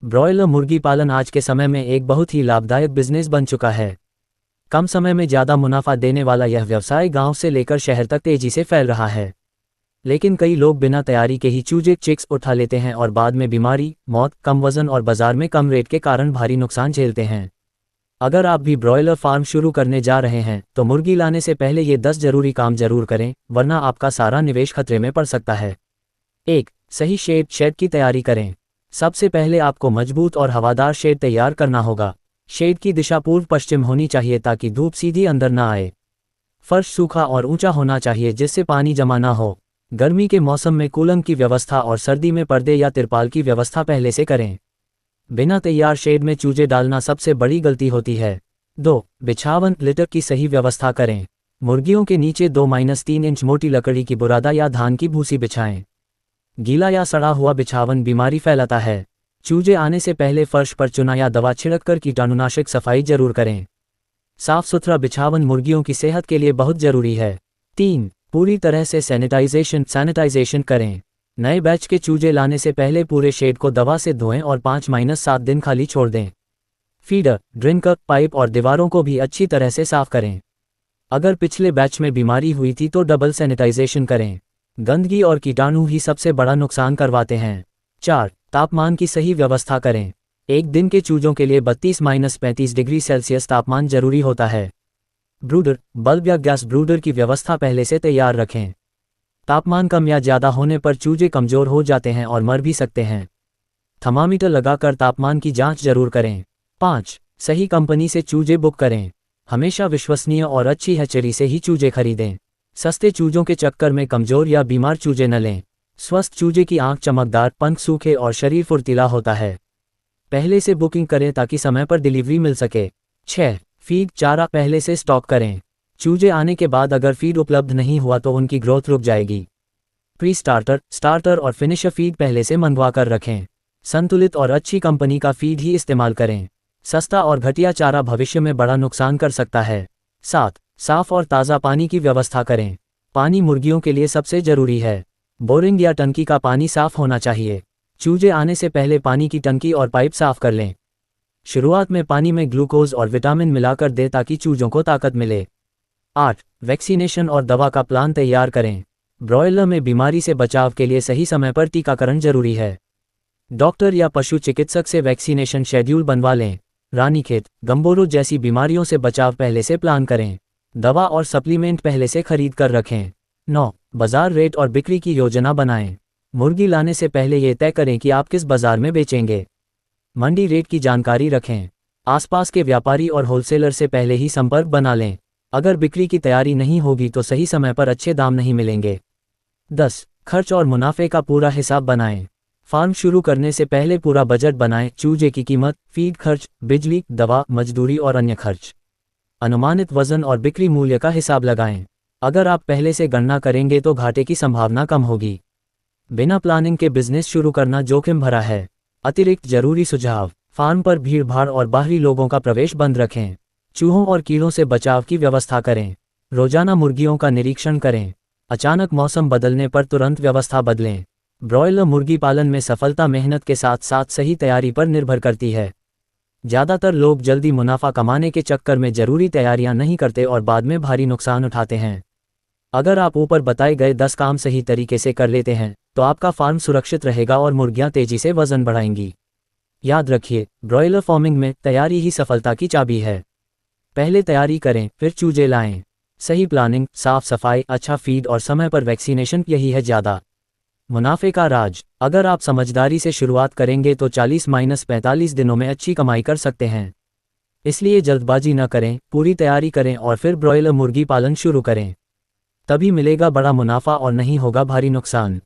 Broiler मुर्गी पालन आज के समय में एक बहुत ही लाभदायक बिजनेस बन चुका है। कम समय में ज़्यादा मुनाफा देने वाला यह व्यवसाय गांव से लेकर शहर तक तेजी से फैल रहा है। लेकिन कई लोग बिना तैयारी के ही चूजे चिक्स उठा लेते हैं और बाद में बीमारी, मौत, कम वजन और बाजार में कम रेट के कारण भारी नुकसान झेलते हैं। अगर आप भी ब्रॉयलर फार्म शुरू करने जा रहे हैं तो मुर्गी लाने से पहले ये 10 जरूरी काम जरूर करें, वरना आपका सारा निवेश खतरे में पड़ सकता है। 1. सही शेड की तैयारी करें। सबसे पहले आपको मजबूत और हवादार शेड तैयार करना होगा। शेड की दिशा पूर्व पश्चिम होनी चाहिए ताकि धूप सीधी अंदर ना आए। फर्श सूखा और ऊंचा होना चाहिए जिससे पानी जमा ना हो। गर्मी के मौसम में कूलिंग की व्यवस्था और सर्दी में पर्दे या तिरपाल की व्यवस्था पहले से करें। बिना तैयार शेड में चूजे डालना सबसे बड़ी गलती होती है। 2. बिछावन लिटर की सही व्यवस्था करें। मुर्गियों के नीचे 2-3 इंच मोटी लकड़ी की बुरादा या धान की भूसी बिछाएं। गीला या सड़ा हुआ बिछावन बीमारी फैलाता है। चूजे आने से पहले फर्श पर चूना या दवा छिड़ककर कीटाणुनाशक सफाई जरूर करें। साफ सुथरा बिछावन मुर्गियों की सेहत के लिए बहुत जरूरी है। 3. पूरी तरह से सैनिटाइजेशन करें। नए बैच के चूजे लाने से पहले पूरे शेड को दवा से धोएं और 5-7 दिन खाली छोड़ दें। फीडर, ड्रिंकर, पाइप और दीवारों को भी अच्छी तरह से साफ करें। अगर पिछले बैच में बीमारी हुई थी तो डबल सैनिटाइजेशन करें। गंदगी और कीटाणु ही सबसे बड़ा नुकसान करवाते हैं। 4. तापमान की सही व्यवस्था करें। एक दिन के चूजों के लिए 32-35 डिग्री सेल्सियस तापमान जरूरी होता है। ब्रूडर, बल्ब या गैस ब्रूडर की व्यवस्था पहले से तैयार रखें। तापमान कम या ज़्यादा होने पर चूजे कमज़ोर हो जाते हैं और मर भी सकते हैं। थर्मामीटर लगाकर तापमान की जांच जरूर करें। 5. सही कंपनी से चूजे बुक करें। हमेशा विश्वसनीय और अच्छी हैचरी से ही चूजे खरीदें। सस्ते चूजों के चक्कर में कमज़ोर या बीमार चूजे न लें। स्वस्थ चूजे की आंख चमकदार, पंख सूखे और शरीर फुर्तीला होता है। पहले से बुकिंग करें ताकि समय पर डिलीवरी मिल सके। 6. फीड, चारा पहले से स्टॉक करें। चूजे आने के बाद अगर फीड उपलब्ध नहीं हुआ तो उनकी ग्रोथ रुक जाएगी। प्री स्टार्टर और फिनिशर फीड पहले से मंगवा कर रखें। संतुलित और अच्छी कंपनी का फीड ही इस्तेमाल करें। सस्ता और घटिया चारा भविष्य में बड़ा नुकसान कर सकता है। 7. साफ और ताज़ा पानी की व्यवस्था करें। पानी मुर्गियों के लिए सबसे जरूरी है। बोरिंग या टंकी का पानी साफ होना चाहिए। चूजे आने से पहले पानी की टंकी और पाइप साफ कर लें। शुरुआत में पानी में ग्लूकोज और विटामिन मिलाकर दें ताकि चूजों को ताकत मिले। 8. वैक्सीनेशन और दवा का प्लान तैयार करें। ब्रॉयलर में बीमारी से बचाव के लिए सही समय पर टीकाकरण जरूरी है। डॉक्टर या पशु चिकित्सक से वैक्सीनेशन शेड्यूल बनवा लें। रानीखेत, गंबोरो जैसी बीमारियों से बचाव पहले से प्लान करें। दवा और सप्लीमेंट पहले से खरीद कर रखें। 9. बाजार रेट और बिक्री की योजना बनाएं। मुर्गी लाने से पहले ये तय करें कि आप किस बाजार में बेचेंगे। मंडी रेट की जानकारी रखें। आसपास के व्यापारी और होलसेलर से पहले ही संपर्क बना लें। अगर बिक्री की तैयारी नहीं होगी तो सही समय पर अच्छे दाम नहीं मिलेंगे। 10. खर्च और मुनाफे का पूरा हिसाब बनाएं। फार्म शुरू करने से पहले पूरा बजट बनाएं। चूजे की कीमत, फीड खर्च, बिजली, दवा, मजदूरी और अन्य खर्च। अनुमानित वजन और बिक्री मूल्य का हिसाब लगाएं। अगर आप पहले से गणना करेंगे तो घाटे की संभावना कम होगी। बिना प्लानिंग के बिजनेस शुरू करना जोखिम भरा है। अतिरिक्त जरूरी सुझाव: फार्म पर भीड़भाड़ और बाहरी लोगों का प्रवेश बंद रखें। चूहों और कीड़ों से बचाव की व्यवस्था करें। रोजाना मुर्गियों का निरीक्षण करें। अचानक मौसम बदलने पर तुरंत व्यवस्था बदलें। ब्रॉयलर मुर्गी पालन में सफलता मेहनत के साथ साथ सही तैयारी पर निर्भर करती है। ज़्यादातर लोग जल्दी मुनाफा कमाने के चक्कर में जरूरी तैयारियां नहीं करते और बाद में भारी नुकसान उठाते हैं। अगर आप ऊपर बताए गए 10 काम सही तरीके से कर लेते हैं तो आपका फार्म सुरक्षित रहेगा और मुर्गियां तेजी से वजन बढ़ाएंगी। याद रखिए, ब्रॉयलर फार्मिंग में तैयारी ही सफलता की चाबी है। पहले तैयारी करें, फिर चूजे लाएं। सही प्लानिंग, साफ सफाई, अच्छा फीड और समय पर वैक्सीनेशन, यही है ज़्यादा मुनाफे का राज। अगर आप समझदारी से शुरुआत करेंगे तो 40-45 दिनों में अच्छी कमाई कर सकते हैं। इसलिए जल्दबाजी न करें, पूरी तैयारी करें और फिर ब्रॉयलर मुर्गी पालन शुरू करें। तभी मिलेगा बड़ा मुनाफा और नहीं होगा भारी नुकसान।